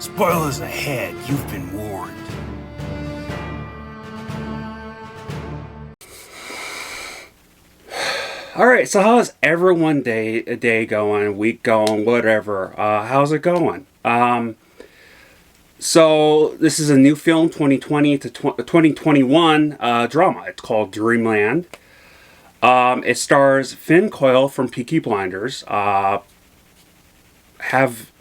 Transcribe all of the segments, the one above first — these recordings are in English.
Spoilers ahead, you've been warned. Alright, so how's everyone a day going, week going, whatever? How's it going? So this is a new film, 2020 to 2021 drama. It's called Dreamland. It stars Finn Coyle from Peaky Blinders.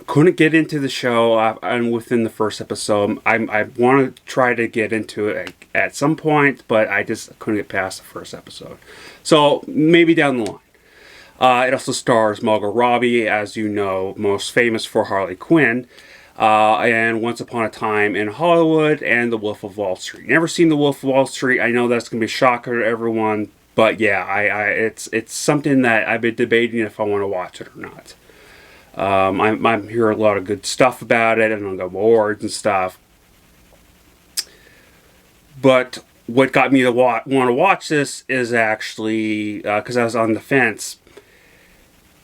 Couldn't get into the show and within the first episode. I want to try to get into it at some point, but I just couldn't get past the first episode. So maybe down the line. It also stars Margot Robbie, as you know, most famous for Harley Quinn, and Once Upon a Time in Hollywood, and The Wolf of Wall Street. Never seen The Wolf of Wall Street. I know that's gonna be a shocker to everyone, but yeah, it's something that I've been debating if I want to watch it or not. I'm hearing a lot of good stuff about it, and on the awards and stuff. But what got me to want to watch this is actually, because I was on the fence,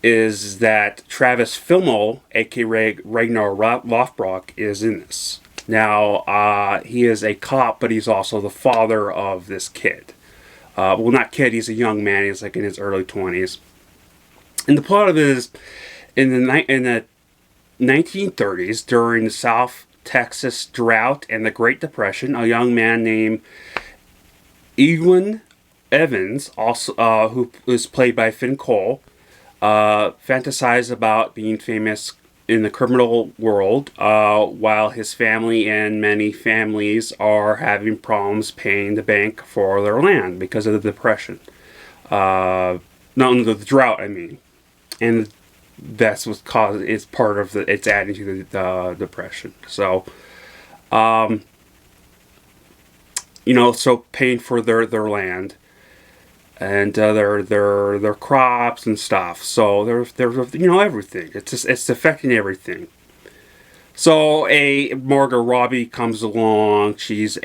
is that Travis Fimmel, aka Ragnar Lothbrok, is in this. Now, he is a cop, but he's also the father of this kid. Well, not kid, he's a young man. He's like in his early 20s. And the plot of it is, in the 1930s, during the South Texas drought and the Great Depression, a young man named Ewan Evans, also who is played by Finn Cole, fantasized about being famous in the criminal world, while his family and many families are having problems paying the bank for their land because of the Depression. Not only the drought, I mean. And that's what's caused, it's part of it's adding to the Depression. So, so paying for their land and their crops and stuff. So they're everything. It's affecting everything. So Margot Robbie comes along. This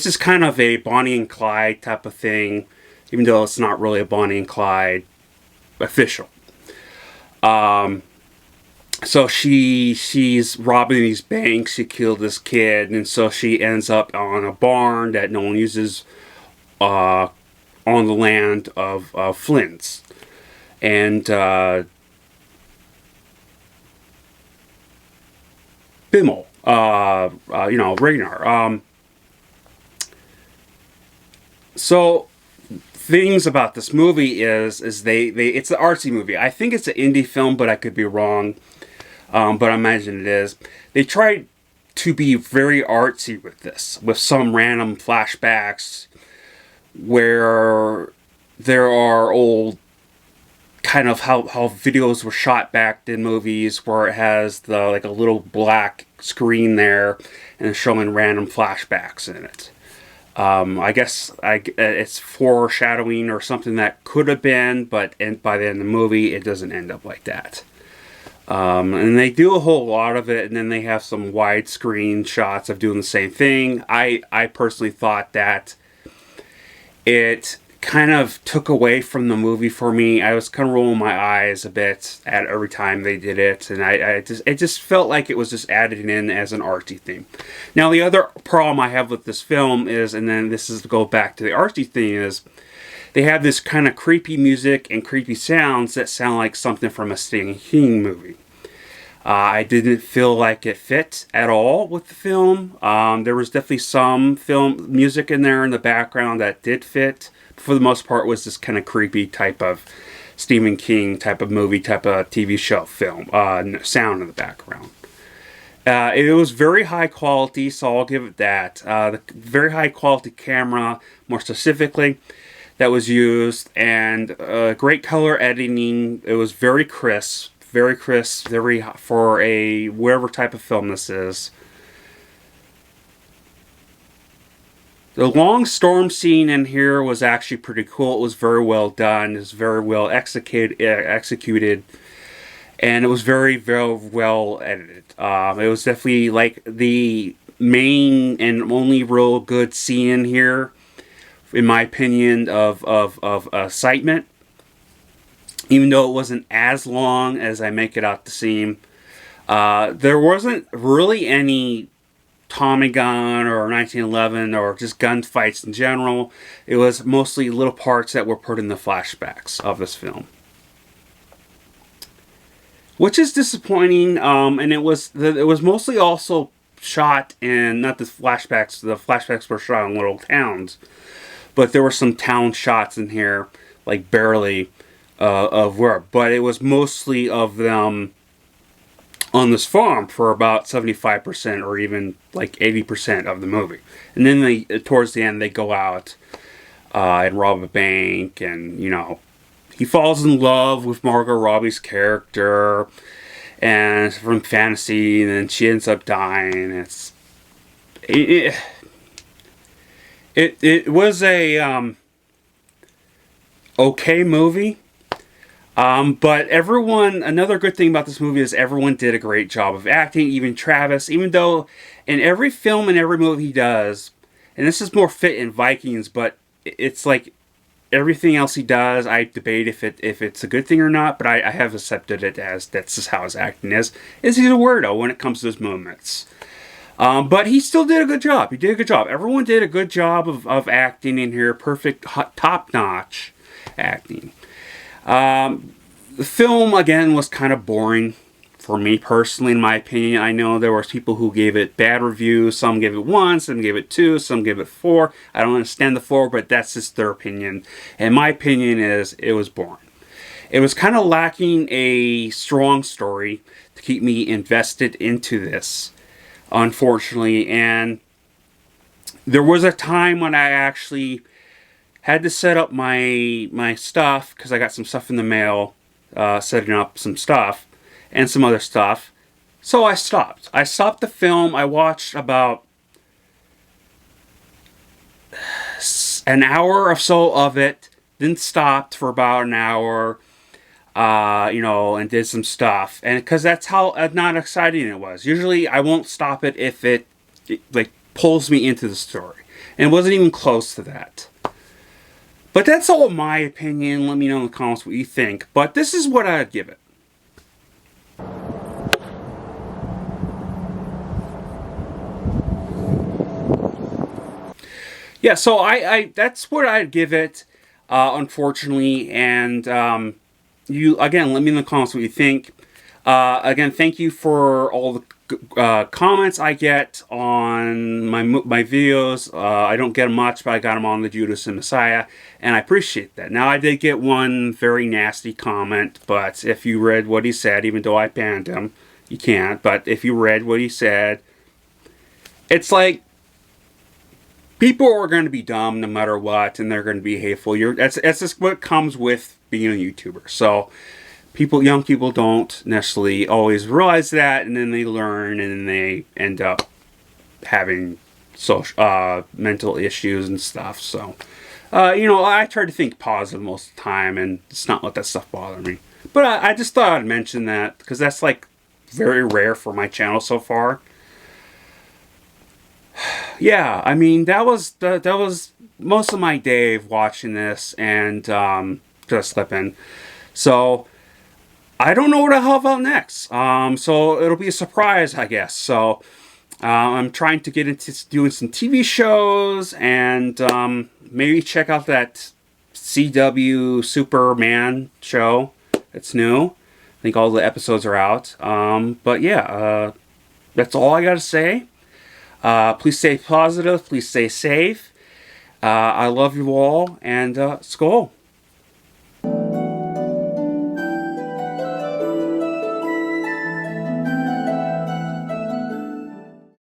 is kind of a Bonnie and Clyde type of thing, even though it's not really a Bonnie and Clyde official. So she's robbing these banks. She killed this kid, and so she ends up on a barn that no one uses, on the land of Flynn's. And, Bimmel, Ragnar. So, things about this movie is it's an artsy movie. I think it's an indie film, but I could be wrong. But I imagine it is. They tried to be very artsy with this, with some random flashbacks where there are old kind of how videos were shot back in movies, where it has a little black screen there and it's showing random flashbacks in it. I guess it's foreshadowing or something that could have been, but by the end of the movie, it doesn't end up like that. And they do a whole lot of it, and then they have some widescreen shots of doing the same thing. I personally thought that it kind of took away from the movie for me. I was kind of rolling my eyes a bit at every time they did it, and it just felt like it was just added in as an artsy thing. Now, the other problem I have with this film is, and then this is to go back to the artsy thing, is they have this kind of creepy music and creepy sounds that sound like something from a Stephen King movie. I didn't feel like it fit at all with the film. There was definitely some film music in there in the background that did fit. For the most part, it was this kind of creepy type of Stephen King type of movie, type of TV show film sound in the background. It was very high quality, so I'll give it that. The very high quality camera, more specifically, that was used, and great color editing. It was very crisp, for a whatever type of film this is. The long storm scene in here was actually pretty cool. It was very well done. It was very well executed, and it was very, very well edited. It was definitely like the main and only real good scene in here, in my opinion, of excitement. Even though it wasn't as long as I make it out to seem. There wasn't really any Tommy gun or 1911 or just gunfights in general. It was mostly little parts that were put in the flashbacks of this film, which is disappointing. And it was mostly also shot in, not the flashbacks. The flashbacks were shot in little towns, but there were some town shots in here, like barely of where. But it was mostly of them on this farm for about 75% or even like 80% of the movie. And then they, towards the end, they go out and rob a bank, and, you know, he falls in love with Margot Robbie's character, and from fantasy, and then she ends up dying. It was a okay movie. But everyone, another good thing about this movie is everyone did a great job of acting, even Travis, even though in every film and every movie he does, and this is more fit in Vikings, but it's like everything else he does, I debate if it's a good thing or not, but I have accepted it as that's just how his acting is he's a weirdo when it comes to his movements. But he still did a good job. He did a good job. Everyone did a good job of acting in here. Perfect, top-notch acting. The film, again, was kind of boring for me personally, in my opinion. I know there were people who gave it bad reviews. Some gave it 1, some gave it 2, some gave it 4. I don't understand the 4, but that's just their opinion. And my opinion is it was boring. It was kind of lacking a strong story to keep me invested into this, unfortunately. And there was a time when I actually had to set up my stuff, because I got some stuff in the mail, setting up some stuff and some other stuff. So I stopped. I stopped the film. I watched about an hour or so of it, then stopped for about an hour, you know, and did some stuff. And because that's how not exciting it was. Usually I won't stop it if it like pulls me into the story. And it wasn't even close to that. But that's all my opinion. Let me know in the comments what you think. But this is what I'd give it. Yeah, so I that's what I'd give it, unfortunately. And you, again, let me know in the comments what you think. Again, thank you for all the comments I get on my videos. I don't get them much, but I got them on the Judas and Messiah, and I appreciate that. Now, I did get one very nasty comment, but if you read what he said, even though I banned him, you can't, but if you read what he said, it's like, people are going to be dumb no matter what, and they're going to be hateful. That's just what comes with being a YouTuber. So young people don't necessarily always realize that, and then they learn, and then they end up having social, mental issues and stuff. So, you know, I try to think positive most of the time, and it's not let that stuff bother me. But I just thought I'd mention that, because that's like very rare for my channel so far. Yeah, I mean, that was most of my day of watching this and just slipping. So I don't know what the hell about next. So it'll be a surprise, I guess. So I'm trying to get into doing some TV shows, and maybe check out that CW Superman show. It's new. I think all the episodes are out. But yeah, that's all I got to say. Please stay positive. Please stay safe. I love you all, and Skål.